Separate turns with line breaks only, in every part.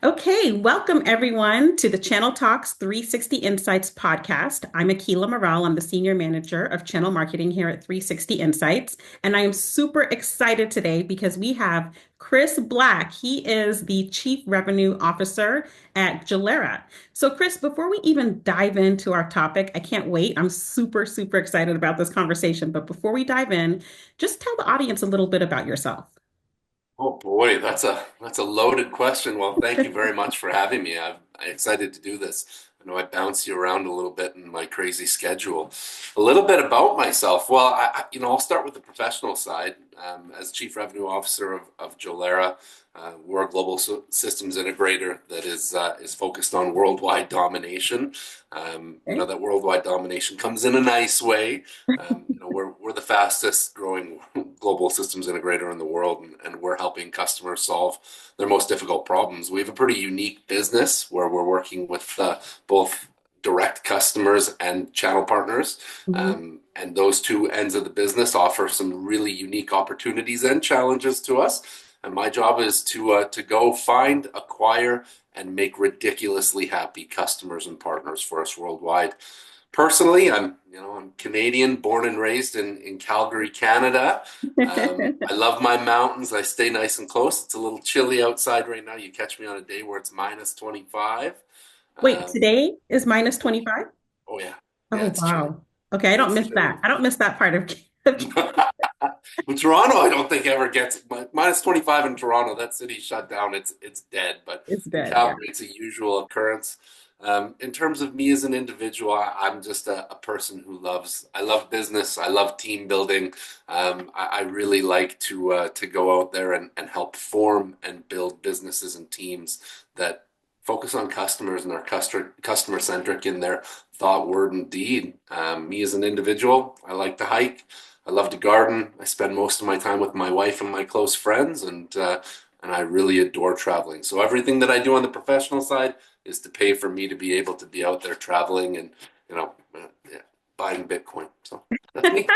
Okay, welcome everyone to the Channel Talks 360 Insights podcast. I'm Akilah Murrell. I'm the Senior Manager of Channel Marketing here at 360 Insights. And I am super excited today because we have Chris Black. He is the Chief Revenue Officer at Jolera. So, Chris, before we even dive into our topic, I can't wait. I'm super excited about this conversation. But before we dive in, just tell the audience a little bit about yourself.
Oh boy, that's a loaded question. Well, thank you very much for having me. I'm excited to do this. I know I bounce you around a little bit in my crazy schedule. A little bit about myself. Well, I'll start with the professional side. As Chief Revenue Officer of Jolera, we're a global systems integrator that is focused on worldwide domination.
Okay.
That worldwide domination comes in a nice way. We're the fastest growing global systems integrator in the world, and we're helping customers solve their most difficult problems. We have a pretty unique business where we're working with both direct customers and channel partners.
Mhm.
And those two ends of the business offer some really unique opportunities and challenges to us. And my job is to go find, acquire, and make ridiculously happy customers and partners for us worldwide. Personally, I'm Canadian, born and raised in Calgary, Canada. I love my mountains. I stay nice and close. It's a little chilly outside right now. You catch me on a day where it's minus 25.
Wait,
Um,
today is minus 25?
oh yeah, yeah,
Oh,
it's chilly.
wow. Okay, I don't
It's
miss that.
chilly.
I don't miss that part of
Well, Toronto, I don't think ever gets minus 25 in Toronto. That city's shut down. It's dead. But
It's
in
dead, yeah.
Calgary, it's a usual occurrence. In terms of me as an individual, I'm just a person I love business. I love team building. I really like to go out there and help form and build businesses and teams that focus on customers and are customer centric in their thought, word, and deed. Me as an individual, I like to hike. I love to garden. I spend most of my time with my wife and my close friends, and I really adore traveling. So everything that I do on the professional side is to pay for me to be able to be out there traveling and yeah, buying Bitcoin. So that's me.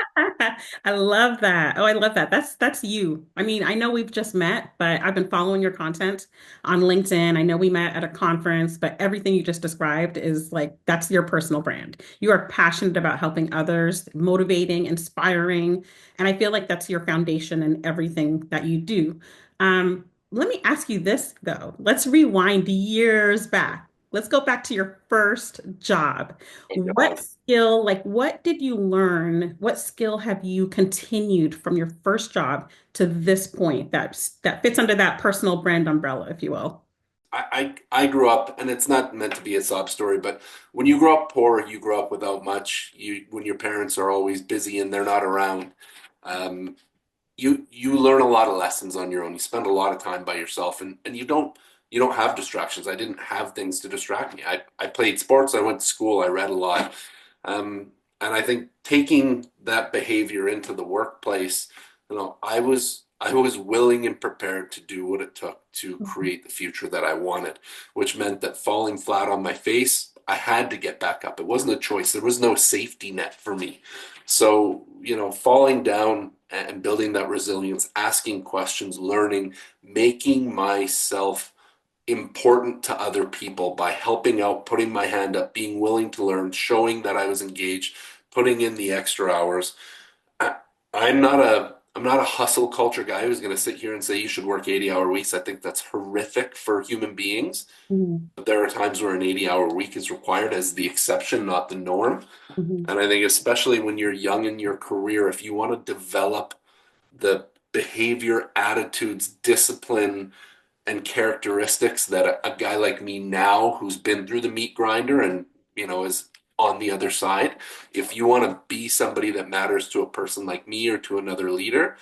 I love that. Oh, I love that. That's you. I mean, I know we've just met, but I've been following your content on LinkedIn. I know we met at a conference, but everything you just described is like that's your personal brand. You are passionate about helping others, motivating, inspiring, and I feel like that's your foundation in everything that you do. Let me ask you this though. Let's rewind years back. Let's go back to your first job.
Oh
What
God.
skill, like what did you learn? What skill have you continued from your first job to this point that fits under that personal brand umbrella, if you will?
I grew up, and it's not meant to be a sob story, but when you grow up poor, you grow up without much. When your parents are always busy and they're not around, um, you learn a lot of lessons on your own. You spend a lot of time by yourself, and you don't have distractions. I didn't have things to distract me. I played sports. I went to school. I read a lot, and I think taking that behavior into the workplace, I was willing and prepared to do what it took to
Mhm.
create the future that I wanted, which meant that falling flat on my face, I had to get back up. It wasn't a choice. There was no safety net for me. So, falling down and building that resilience, asking questions, learning, making myself important to other people by helping out, putting my hand up, being willing to learn, showing that I was engaged, putting in the extra hours. I, I'm not a hustle culture guy who's going to sit here and say you should work 80-hour weeks. I think that's horrific for human beings.
Mhm.
But there are times where an 80-hour week is required as the exception, not the norm.
Mhm.
And I think especially when you're young in your career, if you want to develop the behavior, attitudes, discipline, and characteristics that a guy like me now, who's been through the meat grinder and is on the other side, if you want to be somebody that matters to a person like me or to another leader,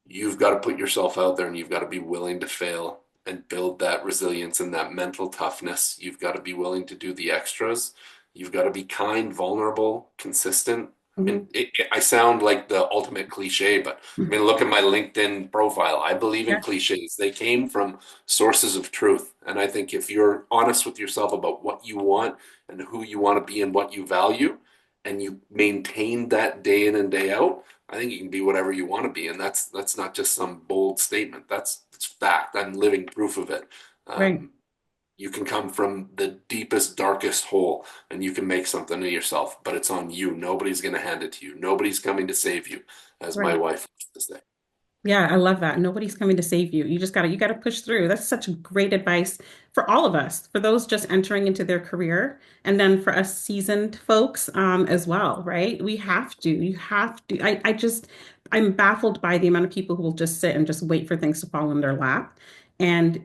you've got to put yourself out there and you've got to be willing to fail and build that resilience and that mental toughness. You've got to be willing to do the extras. You've got to be kind, vulnerable, consistent. I mean,
Mhm.
I sound like the ultimate cliche, but I mean, look at my LinkedIn profile. I believe in
Yeah.
cliches. They came from sources of truth. And I think if you're honest with yourself about what you want and who you want to be and what you value, and you maintain that day in and day out, I think you can be whatever you want to be, and that's not just some bold statement. That's fact. I'm living proof of it.
Right.
Um, You can come from the deepest, darkest hole and you can make something of yourself, but it's on you. Nobody's going to hand it to you. Nobody's coming to save you, as my
Right.
wife used to say.
Yeah, I love that. Nobody's coming to save you. You gotta push through. That's such great advice for all of us, for those just entering into their career, and then for us seasoned folks as well, right? We have to. You have to. I'm baffled by the amount of people who will just sit and just wait for things to fall in their lap. And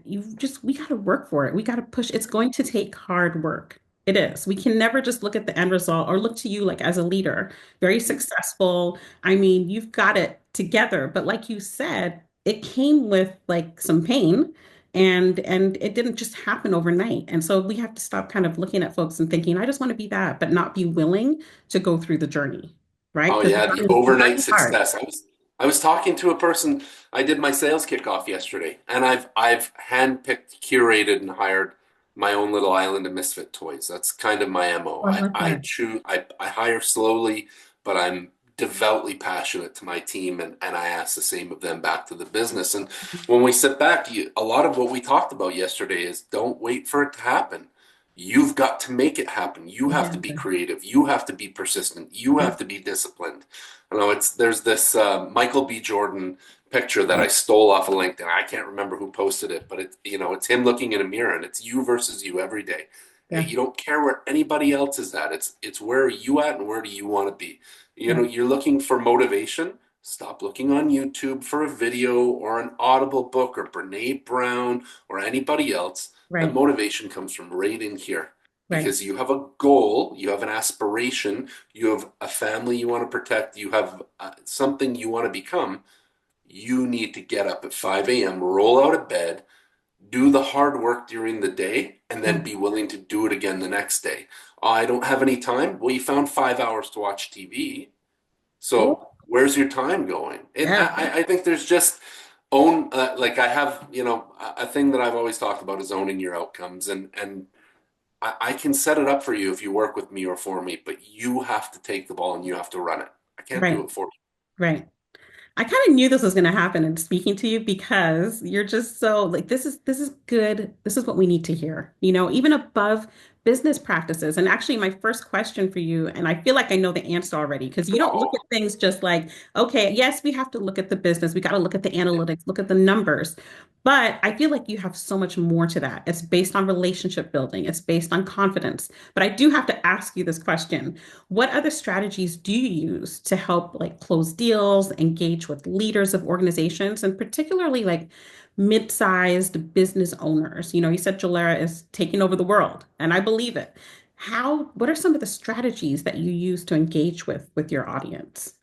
we gotta work for it. We gotta push. It's going to take hard work. It is. We can never just look at the end result or look to you like as a leader, very successful. I mean, you've got it together, but like you said, it came with like some pain and it didn't just happen overnight. And so we have to stop kind of looking at folks and thinking, I just want to be that, but not be willing to go through the journey, right?
Oh
Because
yeah, the overnight
the journey's hard.
success. I was talking to a person. I did my sales kickoff yesterday, and I've handpicked, curated, and hired my own little island of misfit toys. That's kind of my MO.
Oh, I love
I
that.
choose I hire slowly, but I'm devoutly passionate to my team, and I ask the same of them back to the business. And when we sit back, a lot of what we talked about yesterday is don't wait for it to happen. You've got to make it happen. You have to be
Exactly.
creative. You have to be persistent. You
Yeah.
have to be disciplined. I know there's this Michael B. Jordan picture that I stole off of LinkedIn. I can't remember who posted it, but it's him looking in a mirror, and it's you versus you every day.
Yeah.
You don't care where anybody else is at. It's where are you at and where do you want to be?
Yeah.
You're looking for motivation. Stop looking on YouTube for a video or an Audible book or Brene Brown or anybody else. That
Right.
motivation comes from right in here
Right.
because you have a goal, you have an aspiration, you have a family you want to protect, you have something you want to become. You need to get up at 5 a.m., roll out of bed, do the hard work during the day, and then
Yeah.
be willing to do it again the next day. I don't have any time. Well, you found 5 hours to watch TV.
Cool.
So where's your time going? And
Yeah.
I think there's just own like I have, a thing that I've always talked about is owning your outcomes and I can set it up for you if you work with me or for me, but you have to take the ball and you have to run it. I can't do
Right.
it for
Right. I kind of knew this was going to happen in speaking to you because you're just so like this is good. This is what we need to hear. Even above business practices. And actually my first question for you, and I feel like I know the answer already because you don't look
you.
at things just like, okay, yes, we have to look at the business. We got to look at the analytics, look at the numbers. But I feel like you have so much more to that. It's based on relationship building. It's based on confidence. But I do have to ask you this question. What other strategies do you use to help like close deals, engage with leaders of organizations, and particularly like mid-sized business owners? You said Jolera is taking over the world, and I believe it. What are some of the strategies that you use to engage with your audience?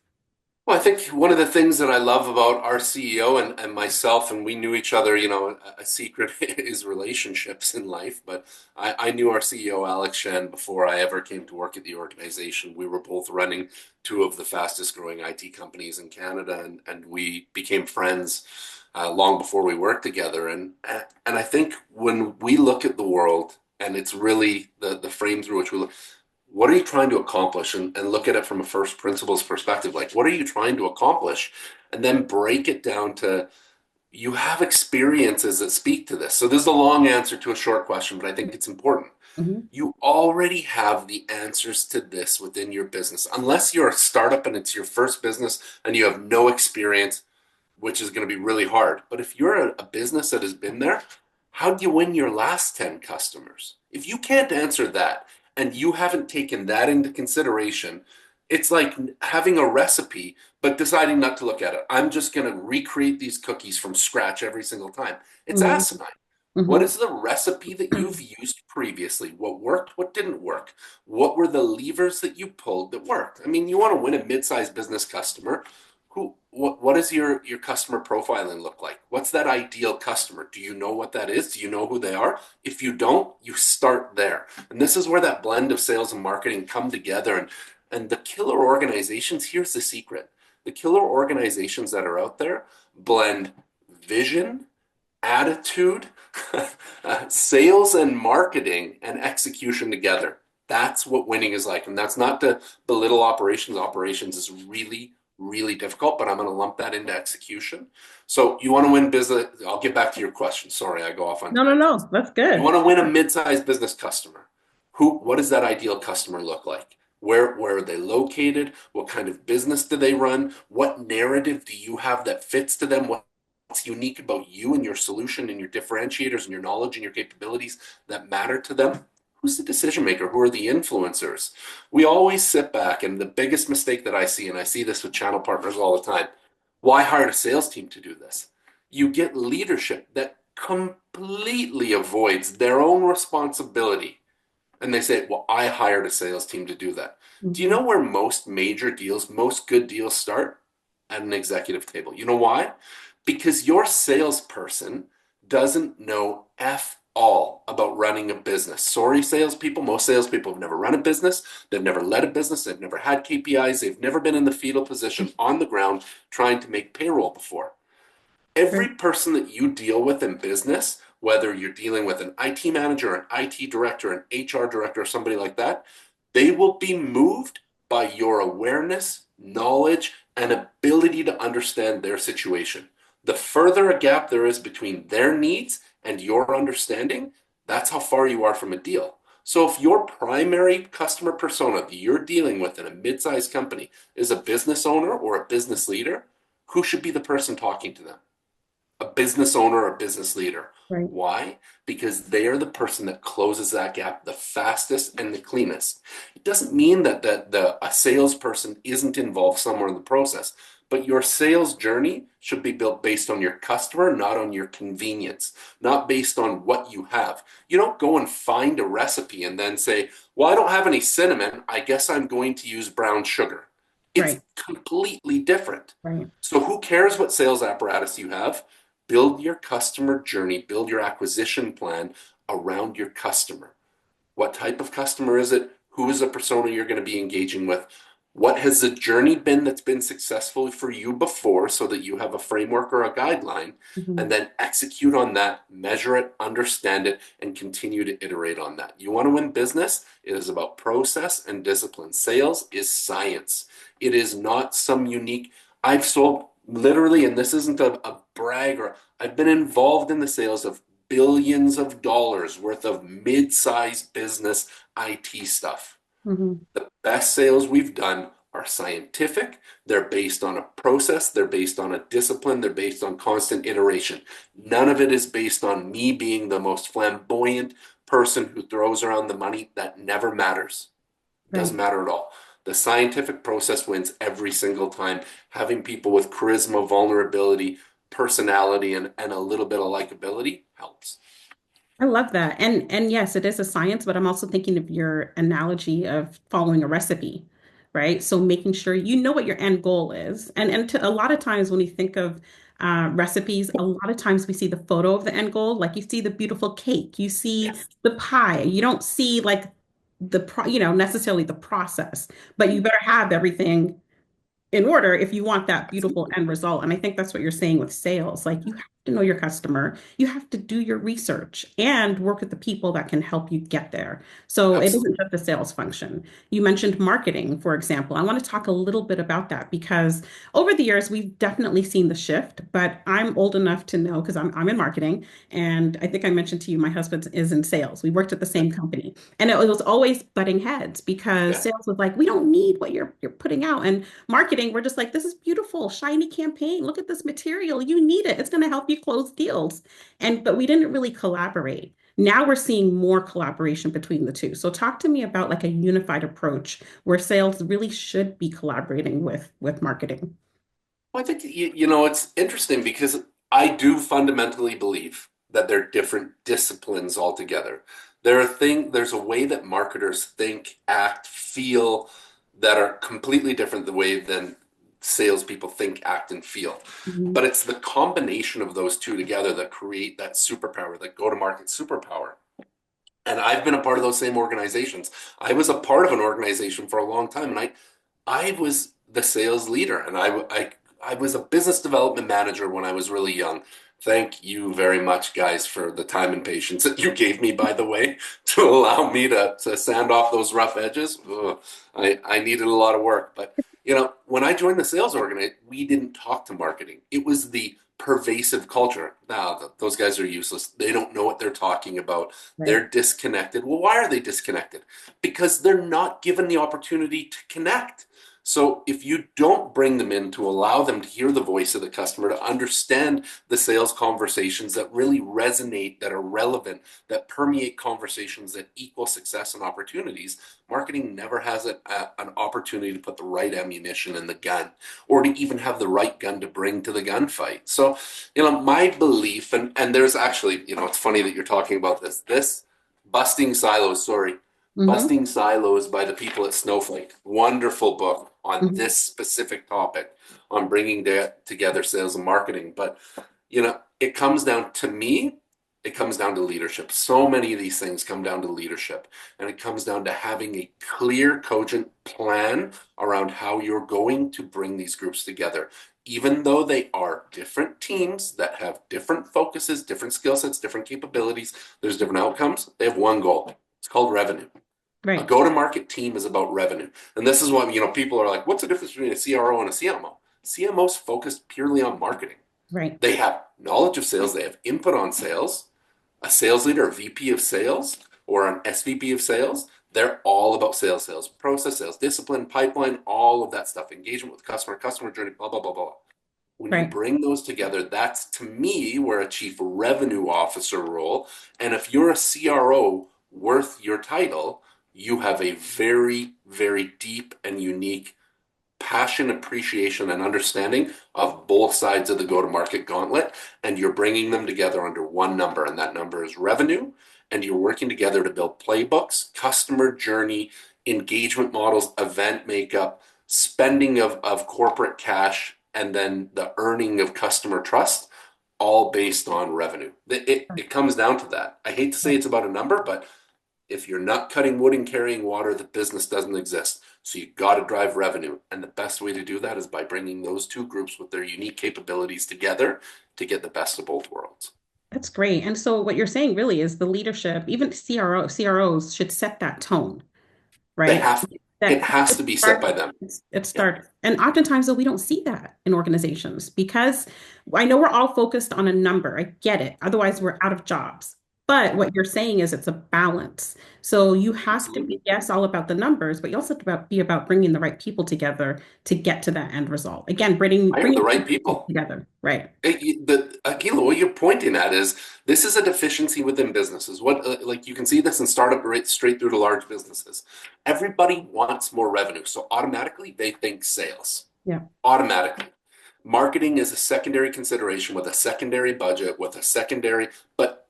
Well, I think one of the things that I love about our CEO and myself, and we knew each other, a secret is relationships in life, but I knew our CEO, Alex Shen, before I ever came to work at the organization. We were both running two of the fastest growing IT companies in Canada, and we became friends long before we worked together. And I think when we look at the world, and it's really the frame through which we look, what are you trying to accomplish and look at it from a first principles perspective, like what are you trying to accomplish and then break it down to you have experiences that speak to this. So this is a long answer to a short question, but I think it's important.
Mhm.
You already have the answers to this within your business, unless you're a startup and it's your first business and you have no experience, which is going to be really hard. But if you're a business that has been there, how do you win your last 10 customers? If you can't answer that and you haven't taken that into consideration, it's like having a recipe, but deciding not to look at it. I'm just going to recreate these cookies from scratch every single time. It's
Mhm.
asinine. What
Mhm.
is the recipe that you've used previously? What worked? What didn't work? What were the levers that you pulled that worked? I mean, you want to win a mid-sized business customer. What does your customer profiling look like? What's that ideal customer? Do you know what that is? Do you know who they are? If you don't, you start there. And this is where that blend of sales and marketing come together. And the killer organizations, here's the secret. The killer organizations that are out there blend vision, attitude, sales and marketing and execution together. That's what winning is like. And that's not to belittle operations. Operations is really, really difficult, but I'm going to lump that into execution. So you want to win business. I'll get back to your question. Sorry, I go off on
No, no,
tangents.
no. That's
You want
good.
to win a mid-sized business customer. What does that ideal customer look like? Where are they located? What kind of business do they run? What narrative do you have that fits to them? What's unique about you and your solution and your differentiators and your knowledge and your capabilities that matter to them? Who's the decision maker? Who are the influencers? We always sit back, and the biggest mistake that I see, and I see this with channel partners all the time, why hire a sales team to do this? You get leadership that completely avoids their own responsibility. And they say, well, I hired a sales team to do that. Do you
Mhm.
know where most major deals, most good deals start? At an executive table. You know why? Because your salesperson doesn't know F all about running a business. Sorry, salespeople. Most salespeople have never run a business. They've never led a business. They've never had KPIs. They've never been in the fetal position on the ground trying to make payroll before. Every
Right.
person that you deal with in business, whether you're dealing with an IT manager, an IT director, an HR director, or somebody like that, they will be moved by your awareness, knowledge, and ability to understand their situation. The further a gap there is between their needs and your understanding, that's how far you are from a deal. So if your primary customer persona that you're dealing with in a mid-sized company is a business owner or a business leader, who should be the person talking to them? A business owner or a business leader.
Right.
Why? Because they are the person that closes that gap the fastest and the cleanest. It doesn't mean that a salesperson isn't involved somewhere in the process, but your sales journey should be built based on your customer, not on your convenience, not based on what you have. You don't go and find a recipe and then say, well, I don't have any cinnamon. I guess I'm going to use brown sugar. It's
Right.
completely different.
Right.
So who cares what sales apparatus you have? Build your customer journey, build your acquisition plan around your customer. What type of customer is it? Who is the persona you're going to be engaging with? What has the journey been that's been successful for you before so that you have a framework or a guideline? And
Mhm.
then execute on that, measure it, understand it, and continue to iterate on that. You want to win business? It is about process and discipline. Sales is science. It is not some unique. I've sold literally, and this isn't a brag, or I've been involved in the sales of billions of dollars worth of mid-sized business IT stuff.
Mhm.
The best sales we've done are scientific. They're based on a process. They're based on a discipline. They're based on constant iteration. None of it is based on me being the most flamboyant person who throws around the money. That never matters.
Right.
Doesn't matter at all. The scientific process wins every single time. Having people with charisma, vulnerability, personality, and a little bit of likability helps.
I love that. And yes, it is a science, but I'm also thinking of your analogy of following a recipe, right? So making sure you know what your end goal is. And to, a lot of times when we think of recipes, a lot of times we see the photo of the end goal, like you see the beautiful cake, you see
Yes.
the pie. You don't see like necessarily the process, but you better have everything in order if you want that beautiful
Absolutely.
end result. And I think that's what you're saying with sales. Like you have to know your customer, you have to do your research and work with the people that can help you get there. So it isn't
Absolutely.
just a sales function. You mentioned marketing, for example. I want to talk a little bit about that because over the years, we've definitely seen the shift, but I'm old enough to know because I'm in marketing. And I think I mentioned to you, my husband is in sales. We worked at the
Yeah.
same company. And it was always butting heads because
Yeah.
sales was like, we don't need what you're putting out. And marketing, we're just like, this is beautiful, shiny campaign. Look at this material. You need it. It's going to help you close deals. But we didn't really collaborate. Now we're seeing more collaboration between the two. So talk to me about like a unified approach where sales really should be collaborating with marketing.
Well, I think it's interesting because I do fundamentally believe that they're different disciplines altogether. There's a way that marketers think, act, feel that are completely different the way than salespeople think, act, and feel.
Mhm.
But it's the combination of those two together that create that superpower, that go-to-market superpower. And I've been a part of those same organizations. I was a part of an organization for a long time, and I was the sales leader, and I was a business development manager when I was really young. Thank you very much, guys, for the time and patience that you gave me, by the way, to allow me to sand off those rough edges. Ugh, I needed a lot of work, but when I joined the sales organization, we didn't talk to marketing. It was the pervasive culture. Now, those guys are useless. They don't know what they're talking about.
Right.
They're disconnected. Well, why are they disconnected? Because they're not given the opportunity to connect. So if you don't bring them in to allow them to hear the voice of the customer, to understand the sales conversations that really resonate, that are relevant, that permeate conversations that equal success and opportunities, marketing never has an opportunity to put the right ammunition in the gun or to even have the right gun to bring to the gunfight. So, my belief, and there's actually, it's funny that you're talking about this busting silos, sorry,
Mm-hmm.
Busting Silos by the people at Snowflake. Wonderful book on
Hmm.
this specific topic on bringing together sales and marketing. But, it comes down to me, it comes down to leadership. So many of these things come down to leadership. And it comes down to having a clear, cogent plan around how you're going to bring these groups together. Even though they are different teams that have different focuses, different skill sets, different capabilities, there's different outcomes, they have one goal. It's called revenue. A
Right.
go-to-market team is about revenue. And this is what, people are like, what's the difference between a CRO and a CMO? CMO's focused purely on marketing.
Right.
They have knowledge of sales, they have input on sales. A sales leader, a VP of sales, or an SVP of sales, they're all about sales process, sales discipline, pipeline, all of that stuff, engagement with customer journey, blah, blah, blah, blah. When you
Right.
bring those together, that's to me where a chief revenue officer role. And if you're a CRO worth your title, you have a very, very deep and unique passion, appreciation, and understanding of both sides of the go-to-market gauntlet, and you're bringing them together under one number, and that number is revenue, and you're working together to build playbooks, customer journey, engagement models, event makeup, spending of corporate cash, and then the earning of customer trust, all based on revenue. It comes down to that. I hate to say
Right.
it's about a number, but if you're not cutting wood and carrying water, the business doesn't exist. So you got to drive revenue. And the best way to do that is by bringing those two groups with their unique capabilities together to get the best of both worlds.
That's great. And so what you're saying really is the leadership, even CROs should set that tone,
They
right?
have to. It
That
has
it
to be set
starts,
by them.
it
Yeah.
starts. And oftentimes, though, we don't see that in organizations because I know we're all focused on a number. I get it. Otherwise, we're out of jobs. But what you're saying is it's a balance. So you have to be,
Absolutely.
yes, all about the numbers, but you also have to be about bringing the right people together to get to that end result. Again,
Hire
bringing
the right people.
together. Right.
Akilah, what you're pointing at is this is a deficiency within businesses. Like you can see this in startup right straight through to large businesses. Everybody wants more revenue, so automatically they think sales.
Yeah.
Automatically. Marketing is a secondary consideration with a secondary budget, with a secondary, but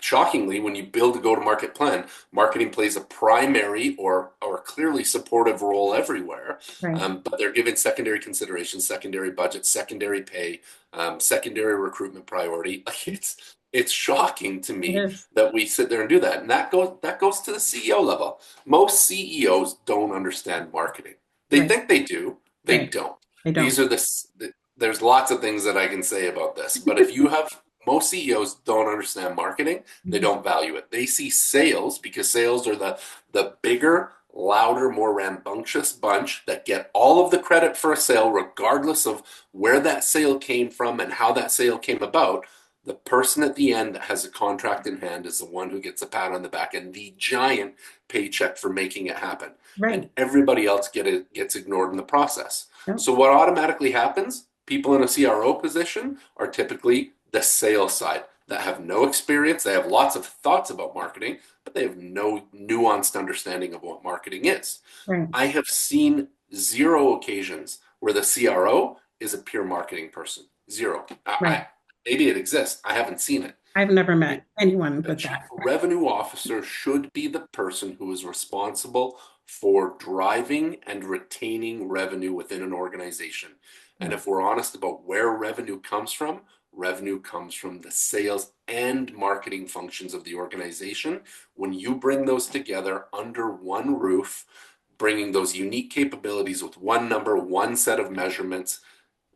shockingly, when you build a go-to-market plan, marketing plays a primary or clearly supportive role everywhere.
Right.
But they're given secondary consideration, secondary budget, secondary pay, secondary recruitment priority. Like it's shocking to
It
me
is.
that we sit there and do that. And that goes to the CEO level. Most CEOs don't understand marketing. They
Right.
think they do, they
Right.
don't.
They
These
don't.
are there's lots of things that I can say about this, but if you have most CEOs don't understand marketing. They
Mhm.
don't value it. They see sales because sales are the bigger, louder, more rambunctious bunch that get all of the credit for a sale, regardless of where that sale came from and how that sale came about. The person at the end that has a contract in hand is the one who gets a pat on the back and the giant paycheck for making it happen.
Right.
And everybody else gets ignored in the process.
Yep.
So what automatically happens? People in a CRO position are typically the sales side that have no experience. They have lots of thoughts about marketing, but they have no nuanced understanding of what marketing is.
Right.
I have seen zero occasions where the CRO is a pure marketing person. Zero.
Right.
Maybe it exists. I haven't seen it.
I've never
The,
met anyone
the
with
chief
that.
revenue officer should be the person who is responsible for driving and retaining revenue within an organization. And
Yeah.
if we're honest about where revenue comes from the sales and marketing functions of the organization. When you bring those together under one roof, bringing those unique capabilities with one number, one set of measurements,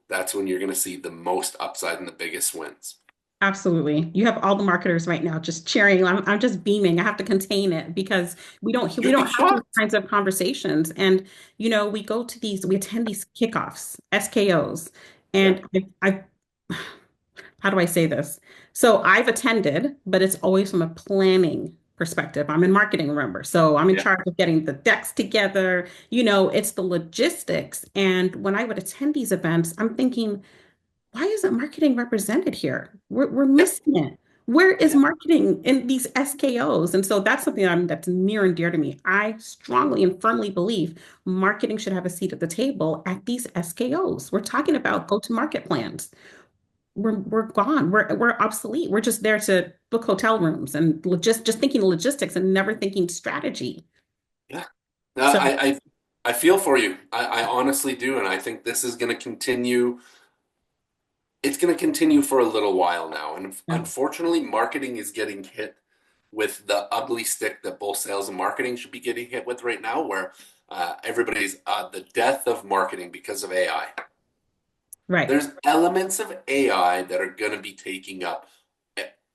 that's when you're going to see the most upside and the biggest wins.
Absolutely. You have all the marketers right now just cheering. I'm just beaming. I have to contain it because we
You'd be
don't have these
shocked.
kinds of conversations. And we go to we attend these kickoffs, SKOs,
Yeah.
and how do I say this? So I've attended, but it's always from a planning perspective. I'm in marketing, remember. So I'm in
Yeah.
charge of getting the decks together. It's the logistics. And when I would attend these events, I'm thinking, why isn't marketing represented here? We're
Yeah.
missing it. Where is
Yeah.
marketing in these SKOs? And so that's something that's near and dear to me. I strongly and firmly believe marketing should have a seat at the table at these SKOs. We're talking about go-to-market plans. We're gone. We're obsolete. We're just there to book hotel rooms and just thinking logistics and never thinking strategy.
Yeah. No,
So
I feel for you. I honestly do, and I think this is going to continue. It's going to continue for a little while now. And
yeah,
unfortunately, marketing is getting hit with the ugly stick that both sales and marketing should be getting hit with right now, where everybody's the death of marketing because of AI.
right,
There's elements of AI that are going to be taking up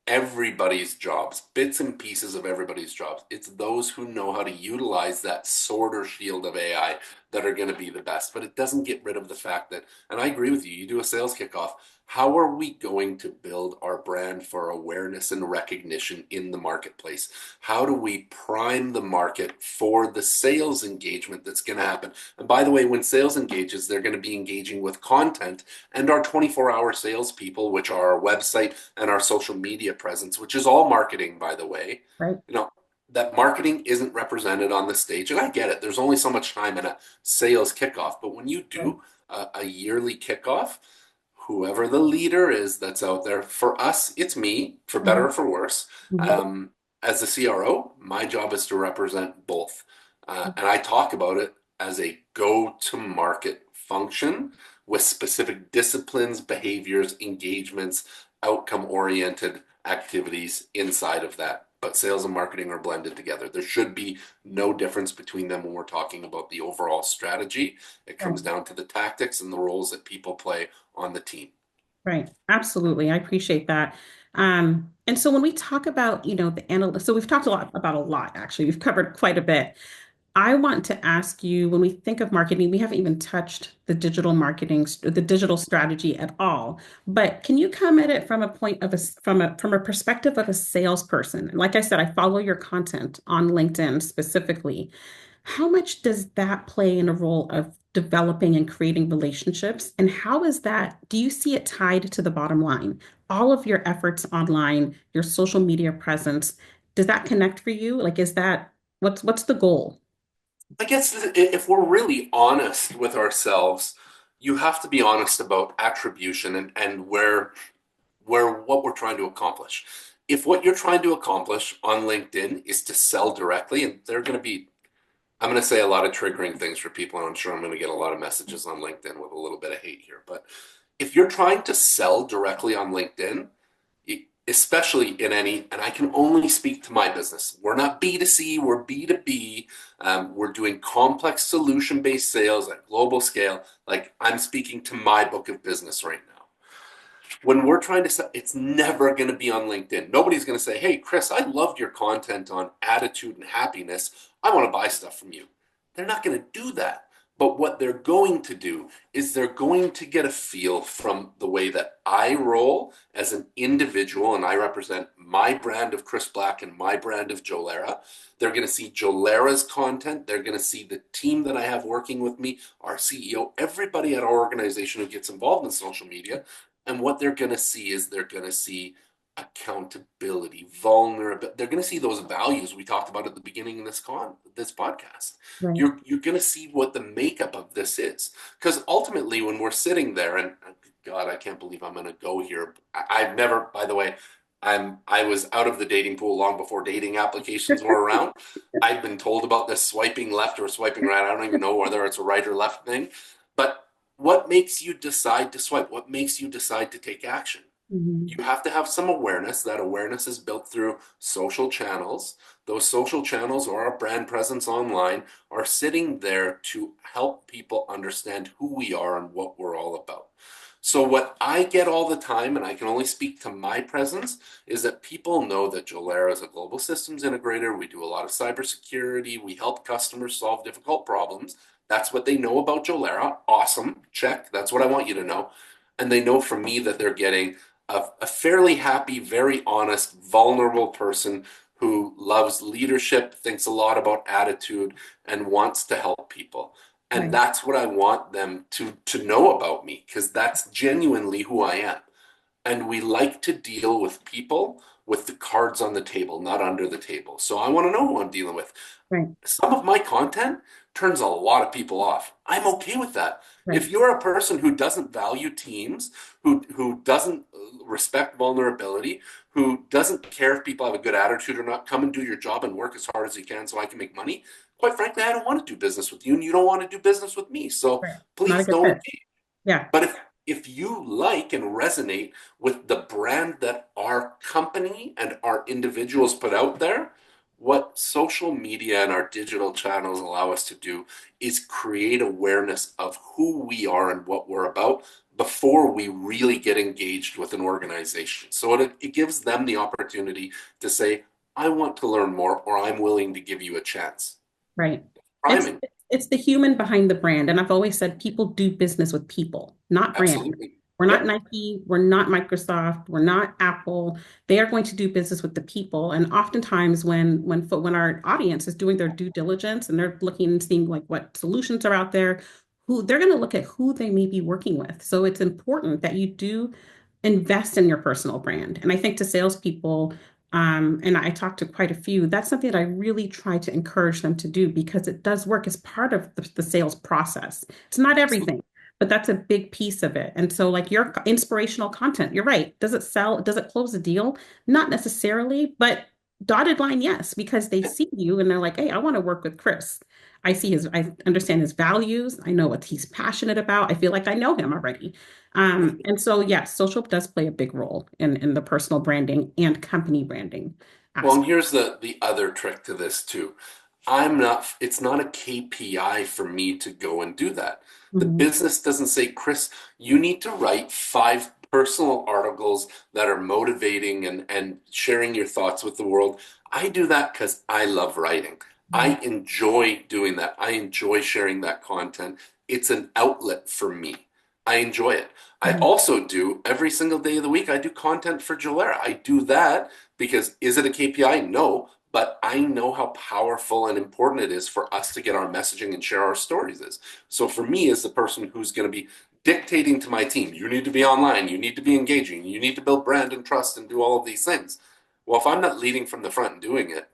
everybody's jobs, bits and pieces of everybody's jobs. It's those who know how to utilize that sword or shield of AI that are going to be the best. But it doesn't get rid of the fact that, and I agree with you, you do a sales kickoff. How are we going to build our brand for awareness and recognition in the marketplace? How do we prime the market for the sales engagement that's going to happen? And by the way, when sales engages, they're going to be engaging with content and our 24-hour salespeople, which are our website and our social media presence, which is all marketing, by the way.
right,
You know, that marketing isn't represented on the stage. And I get it. There's only so much time in a sales kickoff. But when you
right.
do a yearly kickoff, whoever the leader is that's out there, for us, it's me, for better
Mhm,
or for worse.
mhm,
Um, as the CRO, my job is to represent both. And I talk about it as a go to market function with specific disciplines, behaviors, engagements, outcome oriented activities inside of that. But sales and marketing are blended together. There should be no difference between them when we're talking about the overall strategy. It
right.
comes down to the tactics and the roles that people play on the team.
Right. Absolutely. I appreciate that. And so when we talk about, the analyst, so we've talked a lot, actually. We've covered quite a bit. I want to ask you, when we think of marketing, we haven't even touched the digital marketing, the digital strategy at all. But can you come at it from a point of from a perspective of a salesperson? And like I said, I follow your content on LinkedIn specifically. How much does that play in a role of developing and creating relationships? And how is that, do you see it tied to the bottom line? All of your efforts online, your social media presence, does that connect for you? Like, what's the goal?
I guess if we're really honest with ourselves, you have to be honest about attribution and where what we're trying to accomplish. If what you're trying to accomplish on LinkedIn is to sell directly, and they're going to be, I'm going to say a lot of triggering things for people, and I'm sure I'm going to get a lot of messages on LinkedIn with a little bit of hate here. But if you're trying to sell directly on LinkedIn, especially in any, and I can only speak to my business. We're not B2C, we're B2B. We're doing complex solution based sales at global scale. Like I'm speaking to my book of business right now. When we're trying to sell, it's never going to be on LinkedIn. Nobody's going to say, "Hey, Chris, I loved your content on attitude and happiness. I want to buy stuff from you." They're not going to do that. But what they're going to do is they're going to get a feel from the way that I roll as an individual, and I represent my brand of Chris Black and my brand of Jolera. They're going to see Jolera's content. They're going to see the team that I have working with me, our CEO, everybody at our organization who gets involved in social media. And what they're going to see is they're going to see accountability, vulnerability. They're going to see those values we talked about at the beginning of this podcast.
Right.
You're going to see what the makeup of this is, because ultimately, when we're sitting there, and God, I can't believe I'm going to go here. I've never, by the way, I was out of the dating pool long before dating applications were around. I've been told about this swiping left or swiping right. I don't even know whether it's a right or left thing, but what makes you decide to swipe? What makes you decide to take action?
Mhm.
You have to have some awareness. That awareness is built through social channels. Those social channels or our brand presence online are sitting there to help people understand who we are and what we're all about. So what I get all the time, and I can only speak to my presence, is that people know that Jolera is a global systems integrator. We do a lot of cybersecurity. We help customers solve difficult problems. That's what they know about Jolera. Awesome. Check. That's what I want you to know. And they know from me that they're getting a fairly happy, very honest, vulnerable person who loves leadership, thinks a lot about attitude, and wants to help people. And
Right,
that's what I want them to know about me, because that's genuinely who I am. And we like to deal with people with the cards on the table, not under the table. So I want to know who I'm dealing with.
right,
Some of my content turns a lot of people off. I'm okay with that.
right,
If you're a person who doesn't value teams, who doesn't respect vulnerability, who doesn't care if people have a good attitude or not, come and do your job and work as hard as you can so I can make money. Quite frankly, I don't want to do business with you, and you don't want to do business with me. So
right. Not a
please
good
don't
fit.
engage.
Yeah,
But if you like and resonate with the brand that our company and our individuals put out there, what social media and our digital channels allow us to do is create awareness of who we are and what we're about before we really get engaged with an organization. So it gives them the opportunity to say, I want to learn more, or I'm willing to give you a chance.
right. It's
Priming.
it's the human behind the brand. And I've always said people do business with people, not brands.
Absolutely.
We're not
Yep.
Nike, we're not Microsoft, we're not Apple. They are going to do business with the people. And oftentimes when our audience is doing their due diligence and they're looking and seeing like what solutions are out there, who they're going to look at who they may be working with. So it's important that you do invest in your personal brand. And I think to salespeople, and I talked to quite a few, that's something that I really try to encourage them to do because it does work as part of the sales process. It's not everything, but that's a big piece of it. And so, like your inspirational content, you're right. Does it sell? Does it close a deal? Not necessarily, but dotted line, yes, because they see you and they're like, hey, I want to work with Chris. I understand his values. I know what he's passionate about. I feel like I know him already. And so, yes, social does play a big role in the personal branding and company branding
Well, and
aspect.
here's the other trick to this too. It's not a KPI for me to go and do that. The
Mhm.
business doesn't say, Chris, you need to write 5 personal articles that are motivating and sharing your thoughts with the world. I do that because I love writing. I
Right,
enjoy doing that. I enjoy sharing that content. It's an outlet for me. I enjoy it. I
right,
also do every single day of the week, I do content for Jolera. I do that because is it a KPI? No, but I know how powerful and important it is for us to get our messaging and share our stories is. So for me, as the person who's going to be dictating to my team, you need to be online, you need to be engaging, you need to build brand and trust and do all of these things. Well, if I'm not leading from the front and doing it,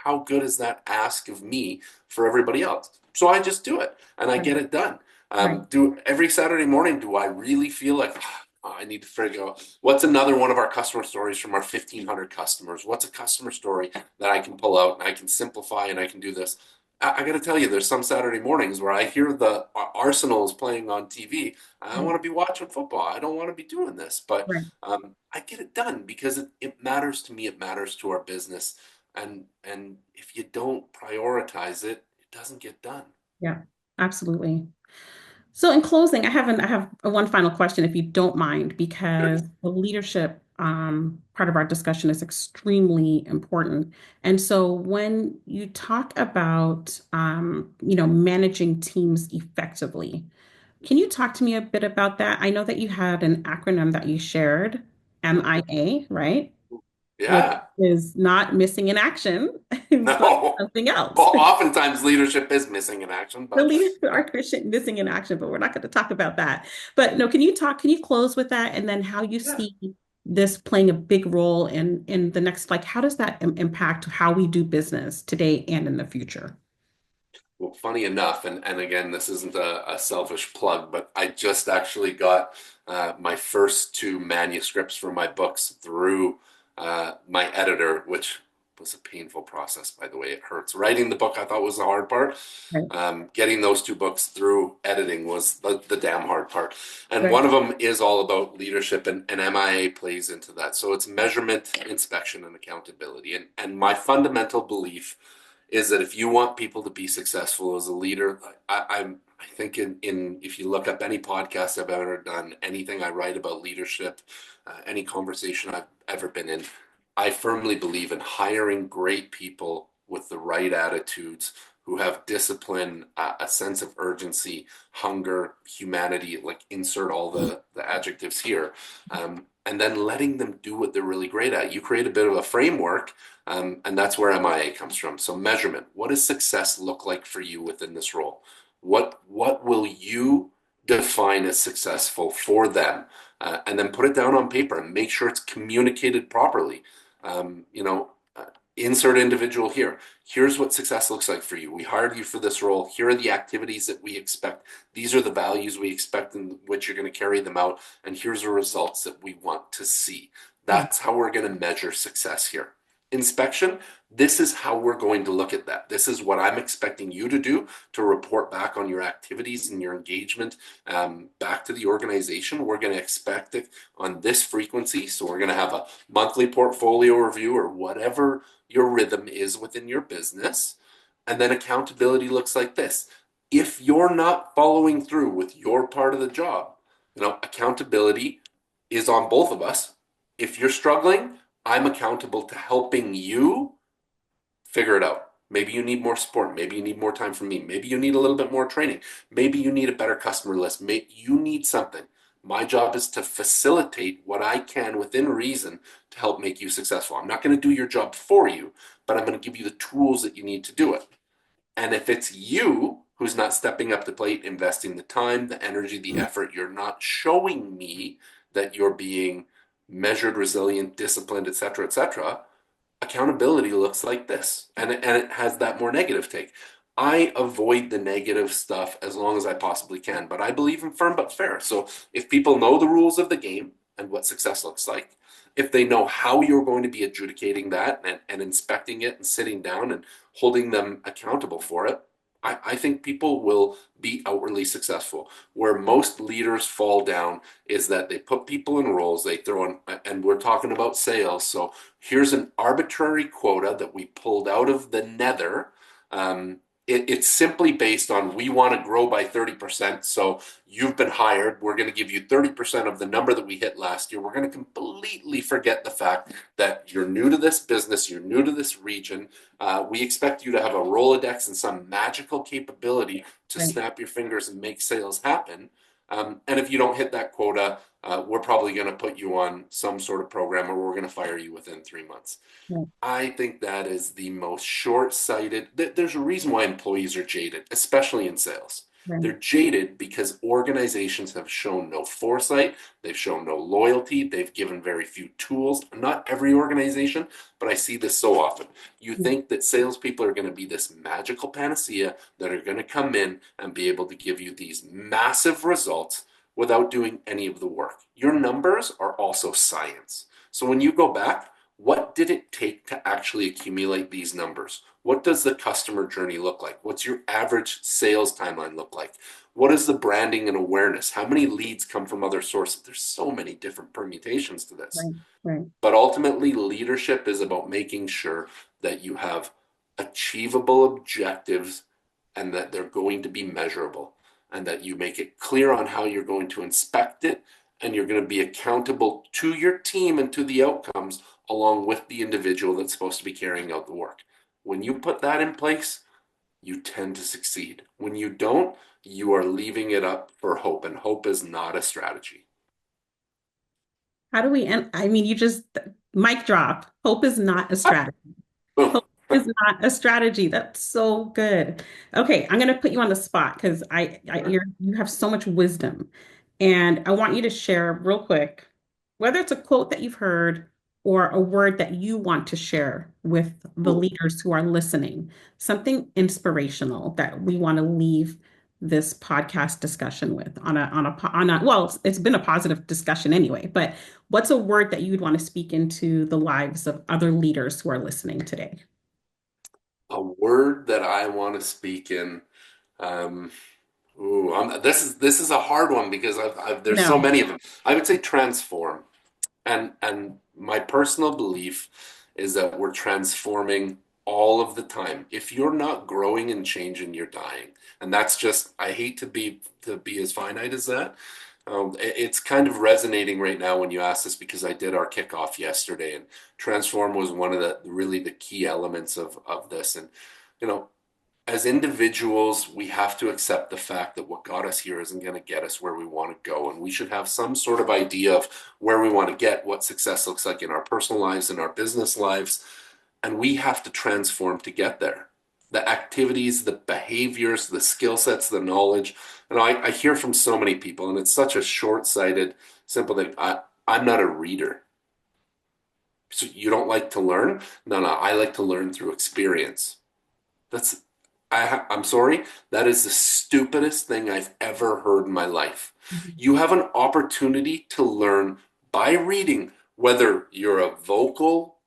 how good is that ask of me for everybody else? So I just do it and I
right,
get it done.
right,
Do every Saturday morning, do I really feel like I need to figure out what's another one of our customer stories from our 1,500 customers? What's a customer story that I can pull out and I can simplify and I can do this? I got to tell you, there's some Saturday mornings where I hear the Arsenal is playing on TV. I
right,
want to be watching football. I don't want to be doing this, but
right.
I get it done because it matters to me. It matters to our business, and if you don't prioritize it, it doesn't get done.
Yeah, absolutely. So in closing, I have one final question, if you don't mind, because
Sure.
the leadership part of our discussion is extremely important. And so when you talk about managing teams effectively, can you talk to me a bit about that? I know that you had an acronym that you shared, MIA, right? Which
Yeah.
is not missing in action, but
No.
something else.
Well, oftentimes leadership is missing in action,
The
but
leaders are missing in action, but we're not going to talk about that. But no, can you close with that and then how you
yeah.
see this playing a big role in the next, like, how does that impact how we do business today and in the future?
Well, funny enough, and again, this isn't a selfish plug, but I just actually got my first 2 manuscripts for my books through my editor, which was a painful process, by the way. It hurts. Writing the book, I thought was the hard part.
Right,
Getting those 2 books through editing was the damn hard part. And
right,
one of them is all about leadership, and MIA plays into that. So it's measurement, inspection, and accountability. And my fundamental belief is that if you want people to be successful as a leader, I think in if you look up any podcast I've ever done, anything I write about leadership, any conversation I've ever been in, I firmly believe in hiring great people with the right attitudes who have discipline, a sense of urgency, hunger, humanity, like insert all the adjectives here, and then letting them do what they're really great at. You create a bit of a framework, and that's where MIA comes from. So measurement, what does success look like for you within this role? What will you define as successful for them? And then put it down on paper and make sure it's communicated properly. You know, insert individual here. Here's what success looks like for you. We hired you for this role. Here are the activities that we expect. These are the values we expect in which you're going to carry them out. And here's the results that we want to see.
Yeah.
That's how we're going to measure success here. Inspection, this is how we're going to look at that. This is what I'm expecting you to do to report back on your activities and your engagement back to the organization. We're going to expect it on this frequency. So we're going to have a monthly portfolio review or whatever your rhythm is within your business. And then accountability looks like this. If you're not following through with your part of the job, accountability is on both of us. If you're struggling, I'm accountable to helping you figure it out. Maybe you need more support. Maybe you need more time from me. Maybe you need a little bit more training. Maybe you need a better customer list. Maybe you need something. My job is to facilitate what I can within reason to help make you successful. I'm not going to do your job for you, but I'm going to give you the tools that you need to do it. And if it's you who's not stepping up to the plate, investing the time, the energy, the effort, you're not showing me that you're being measured, resilient, disciplined, et cetera, accountability looks like this. And it has that more negative take. I avoid the negative stuff as long as I possibly can, but I believe in firm but fair. So if people know the rules of the game and what success looks like, if they know how you're going to be adjudicating that and inspecting it and sitting down and holding them accountable for it, I think people will be outwardly successful. Where most leaders fall down is that they put people in roles, they throw in, and we're talking about sales. So here's an arbitrary quota that we pulled out of the nether. It's simply based on we want to grow by 30%. So you've been hired. We're going to give you 30% of the number that we hit last year. We're going to completely forget the fact that you're new to this business, you're new to this region. We expect you to have a Rolodex and some magical capability to
Right.
snap your fingers and make sales happen. And if you don't hit that quota, we're probably going to put you on some sort of program or we're going to fire you within 3 months.
Right.
I think that is the most short-sighted. There's a reason why employees are jaded, especially in sales.
Right.
They're jaded because organizations have shown no foresight, they've shown no loyalty, they've given very few tools. Not every organization, but I see this so often. You think that salespeople are going to be this magical panacea that are going to come in and be able to give you these massive results without doing any of the work. Your numbers are also science. So when you go back, what did it take to actually accumulate these numbers? What does the customer journey look like? What's your average sales timeline look like? What is the branding and awareness? How many leads come from other sources? There's so many different permutations to this.
Right. Right.
But ultimately, leadership is about making sure that you have achievable objectives and that they're going to be measurable and that you make it clear on how you're going to inspect it and you're going to be accountable to your team and to the outcomes along with the individual that's supposed to be carrying out the work. When you put that in place, you tend to succeed. When you don't, you are leaving it up for hope, and hope is not a strategy.
How do we end? I mean, you just mic drop. Hope is not a strategy.
Boom.
Hope is not a strategy. That's so good. Okay, I'm gonna put you on the spot because you have so much wisdom, and I want you to share real quick, whether it's a quote that you've heard or a word that you want to share with the
Ooh.
leaders who are listening, something inspirational that we want to leave this podcast discussion with well, it's been a positive discussion anyway, but what's a word that you would want to speak into the lives of other leaders who are listening today?
A word that I want to speak in. Um, this is a hard one because there's so
No.
many of them. I would say transform, and my personal belief is that we're transforming. all of the time. If you're not growing and changing, you're dying. And that's just, I hate to be as finite as that. It's kind of resonating right now when you ask this because I did our kickoff yesterday, and transform was one of the really the key elements of this. And you know, as individuals, we have to accept the fact that what got us here isn't going to get us where we want to go. And we should have some sort of idea of where we want to get, what success looks like in our personal lives, in our business lives. And we have to transform to get there. The activities, the behaviors, the skill sets, the knowledge. And I hear from so many people, and it's such a short-sighted, simple thing. I'm not a reader. So you don't like to learn? No, no, I like to learn through experience. That's I'm sorry, that is the stupidest thing I've ever heard in my life.
Mhm.
You have an opportunity to learn by reading, whether you're a vocal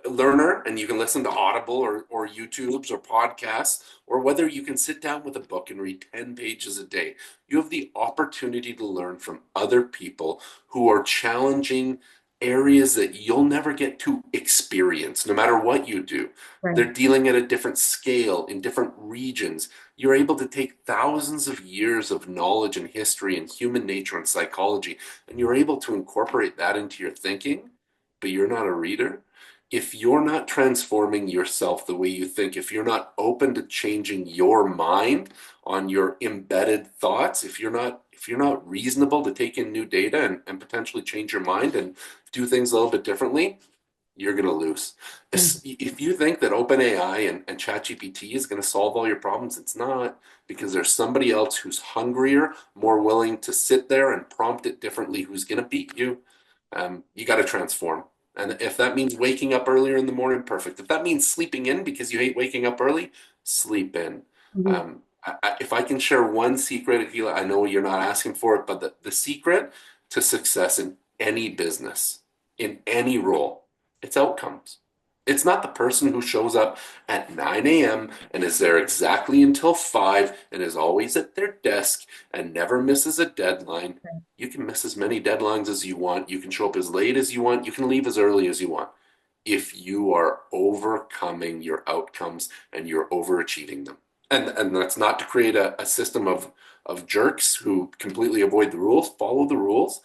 learner and you can listen to Audible or YouTubes or podcasts, or whether you can sit down with a book and read 10 pages a day. You have the opportunity to learn from other people who are challenging areas that you'll never get to experience, no matter what you do.
Right.
They're dealing at a different scale in different regions. You're able to take thousands of years of knowledge and history and human nature and psychology, and you're able to incorporate that into your thinking, but you're not a reader. If you're not transforming yourself the way you think, if you're not open to changing your mind on your embedded thoughts, if you're not reasonable to take in new data and potentially change your mind and do things a little bit differently, you're going to lose.
Mm.
If you think that OpenAI and ChatGPT is going to solve all your problems, it's not, because there's somebody else who's hungrier, more willing to sit there and prompt it differently, who's going to beat you. You got to transform. And if that means waking up earlier in the morning, perfect. If that means sleeping in because you hate waking up early, sleep in.
Mhm.
If I can share one secret, Akilah, I know you're not asking for it, but the secret to success in any business, in any role, it's outcomes. It's not the person who shows up at 9 a.m. and is there exactly until 5 and is always at their desk and never misses a deadline. You can miss as many deadlines as you want. You can show up as late as you want. You can leave as early as you want. If you are overcoming your outcomes and you're overachieving them. And that's not to create a system of jerks who completely avoid the rules, follow the rules,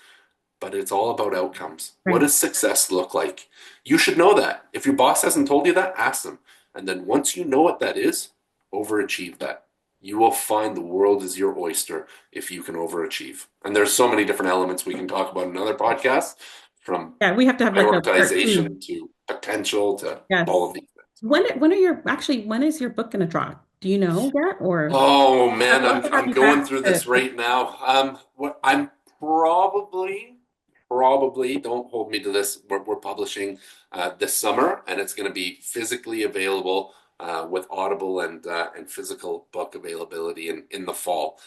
but it's all about outcomes. What
Right.
does success look like? You should know that. If your boss hasn't told you that, ask them. And then once you know what that is, overachieve that. You will find the world is your oyster if you can overachieve. And there's so many different elements we can talk about in another podcast, from
Yeah, we have to have like a part two.
prioritization to potential to
Yes.
all of these things.
When are your actually when is your book gonna drop? Do you know yet? Or
Oh
I'd
man,
love to have
I'm
you
going
back
through
to
this right now. What I'm probably don't hold me to this. We're publishing this summer, and it's going to be physically available with Audible and physical book availability in the fall.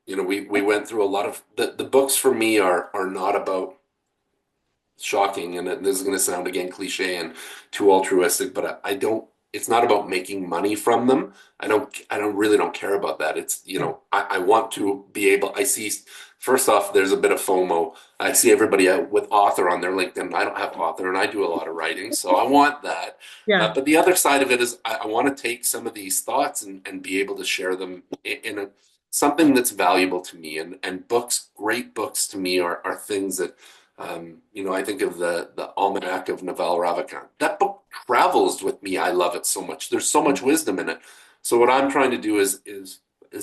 We went through a lot of the books for me are not about shocking, and this is going to sound again cliche and too altruistic, but I don't. It's not about making money from them. I don't really don't care about that. It's, I want to be able. I see. First off, there's a bit of FOMO. I see everybody out with author on their LinkedIn. I don't have author, and I do a lot of writing, so I want that.
Yeah.
But the other side of it is I want to take some of these thoughts and be able to share them in a something that's valuable to me. And books, great books to me are things that I think of the Almanac of Naval Ravikant. That book travels with me. I love it so much. There's so much wisdom in it. So what I'm trying to do is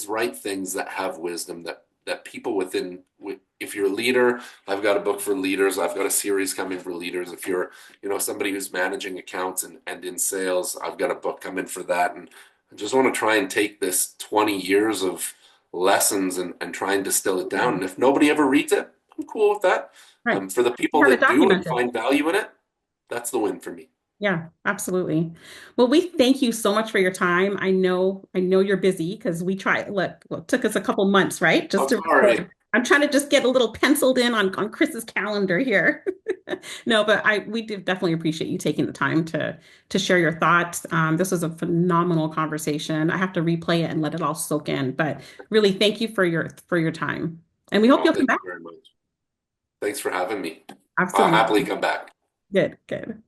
write things that have wisdom that people within. If you're a leader, I've got a book for leaders. I've got a series coming for leaders. If you're, somebody who's managing accounts and in sales, I've got a book coming for that. And I just want to try and take this 20 years of lessons and try and distill it down. And if nobody ever reads it, I'm cool with that.
Right.
For the
You
people
have it
that do and
documented.
find value in it, that's the win for me.
Yeah, absolutely. Well, we thank you so much for your time. I know you're busy because we tried, look, well, it took us a couple months, right? Just
I'm
to
sorry.
record. I'm trying to just get a little penciled in on Chris's calendar here. No, but we do definitely appreciate you taking the time to share your thoughts. This was a phenomenal conversation. I have to replay it and let it all soak in, but really thank you for your time. And we hope
Oh,
you'll come
thank
back.
you very much. Thanks for having me. I'll
Absolutely.
happily come back.
Good, good.